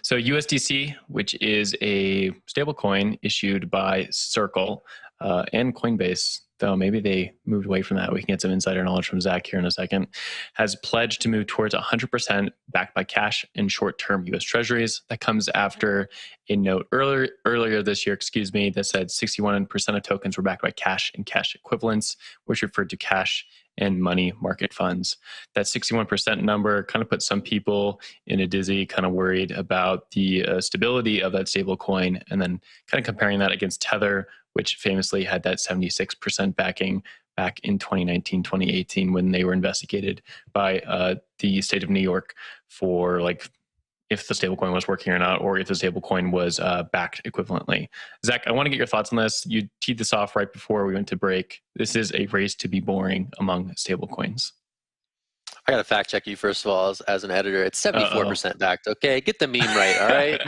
So USDC, which is a stablecoin issued by Circle and Coinbase, though maybe they moved away from that. We can get some insider knowledge from Zach here in a second, has pledged to move towards 100% backed by cash and short-term U.S. Treasuries. That comes after a note earlier this year, that said 61% of tokens were backed by cash and cash equivalents, which referred to cash and money market funds. That 61% number kind of put some people in a dizzy, kind of worried about the stability of that stablecoin, and then kind of comparing that against Tether, which famously had that 76% backing back in 2019, 2018, when they were investigated by the state of New York for if the stablecoin was working or not, or if the stablecoin was backed equivalently. Zach, I want to get your thoughts on this. You teed this off right before we went to break. This is a race to be boring among stablecoins. I got to fact check you first of all as an editor. It's 74% backed. Okay, get the meme right. All right,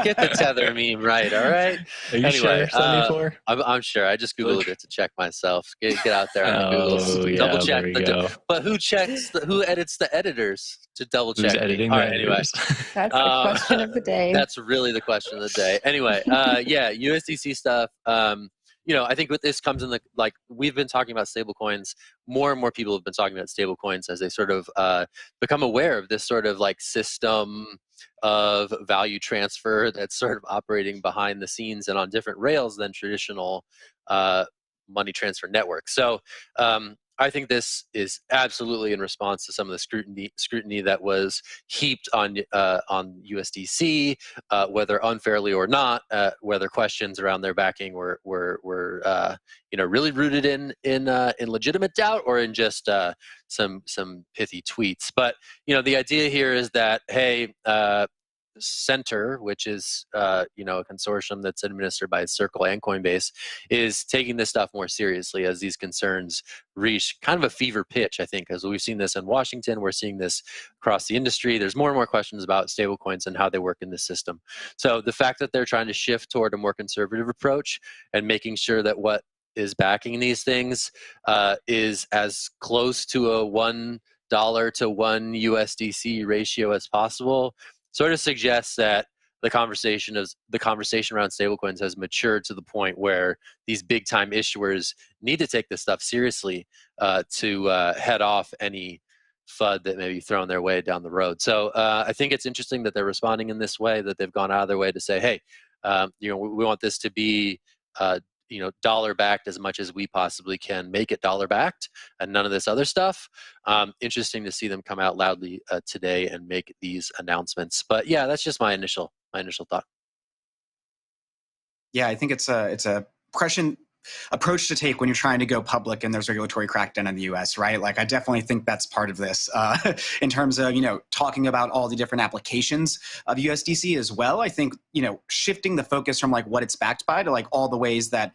get the Tether meme right. All right. Are you sure? 74? I'm sure. I just googled it to check myself. Get out there on Google, double check. But who checks? Who edits the editors to double check? Who's editing? All right. Anyway, that's the question of the day. That's really the question of the day. Anyway, USDC stuff. I think what this comes in we've been talking about stablecoins. More and more people have been talking about stablecoins as they sort of become aware of this sort of system of value transfer that's sort of operating behind the scenes and on different rails than traditional money transfer networks. So I think this is absolutely in response to some of the scrutiny that was heaped on USDC, whether unfairly or not, whether questions around their backing were really rooted in legitimate doubt or in just some pithy tweets. But the idea here is that Center, which is a consortium that's administered by Circle and Coinbase, is taking this stuff more seriously as these concerns reach kind of a fever pitch, I think, as we've seen this in Washington. We're seeing this across the industry. There's more and more questions about stablecoins and how they work in this system. So the fact that they're trying to shift toward a more conservative approach and making sure that what is backing these things is as close to a $1 to 1 USDC ratio as possible sort of suggests that the conversation around stablecoins has matured to the point where these big time issuers need to take this stuff seriously to head off any FUD that may be thrown their way down the road. So I think it's interesting that they're responding in this way, that they've gone out of their way to say, hey, we want this to be dollar backed as much as we possibly can make it dollar backed and none of this other stuff. Interesting to see them come out loudly today and make these announcements. But yeah, that's just my initial thought. Yeah, I think it's a approach to take when you're trying to go public and there's regulatory crackdown in the US, right? I definitely think that's part of this in terms of, talking about all the different applications of USDC as well. I think, shifting the focus from what it's backed by to all the ways that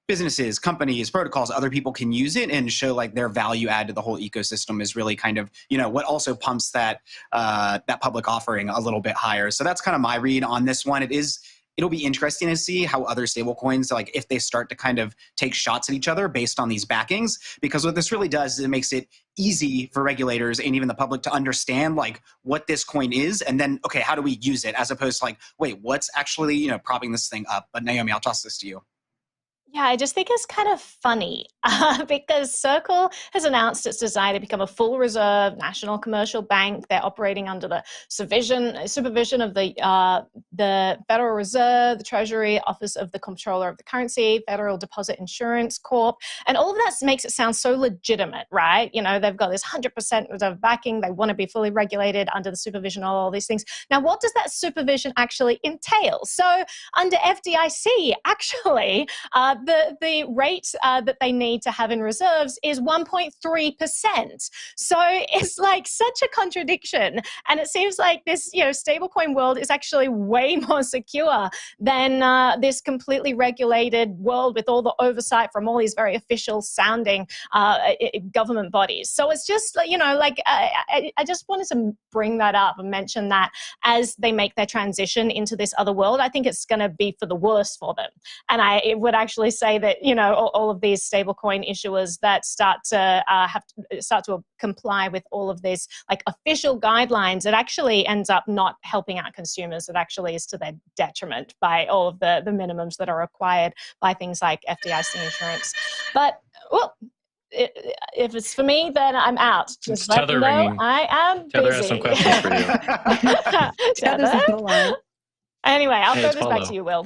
businesses, companies, protocols, other people can use it and show their value add to the whole ecosystem is really kind of, what also pumps that public offering a little bit higher. So that's kind of my read on this one. It'll be interesting to see how other stablecoins, if they start to kind of take shots at each other based on these backings, because what this really does is it makes it easy for regulators and even the public to understand what this coin is, and then, okay, how do we use it, as opposed to wait, what's actually, propping this thing up? But Naomi, I'll toss this to you. Yeah, I just think it's kind of funny because Circle has announced its desire to become a full reserve national commercial bank. They're operating under the supervision of the Federal Reserve, the Treasury, Office of the Comptroller of the Currency, Federal Deposit Insurance Corp. And all of that makes it sound so legitimate, right? They've got this 100% reserve backing. They want to be fully regulated under the supervision of all these things. Now, what does that supervision actually entail? So under FDIC, actually, the rate that they need to have in reserves is 1.3%. So it's such a contradiction. And it seems like this, stablecoin world is actually way more secure than this completely regulated world with all the oversight from all these very official sounding government bodies. So it's just, I just wanted to bring that up and mention that as they make their transition into this other world, I think it's going to be for the worse for them. And it would actually say that, you know, all of these stablecoin issuers that start to comply with all of this like official guidelines, it actually ends up not helping out consumers. It actually is to their detriment by all of the minimums that are required by things like FDIC insurance. But well, if it's for me, then I'm out. Just let me know I am Tether busy. has some questions for you. Tether's on the line. Anyway, I'll throw this follow. back to you, Will.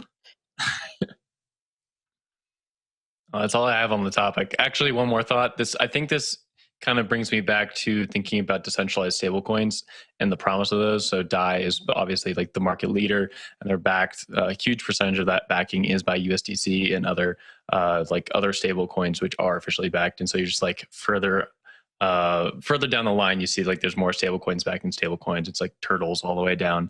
That's all I have on the topic. Actually, one more thought. I think this kind of brings me back to thinking about decentralized stablecoins and the promise of those. So DAI is obviously like the market leader, and they're backed. A huge percentage of that backing is by USDC and other stablecoins, which are officially backed. And so you're just like further down the line, you see like there's more stablecoins backing stablecoins. It's like turtles all the way down.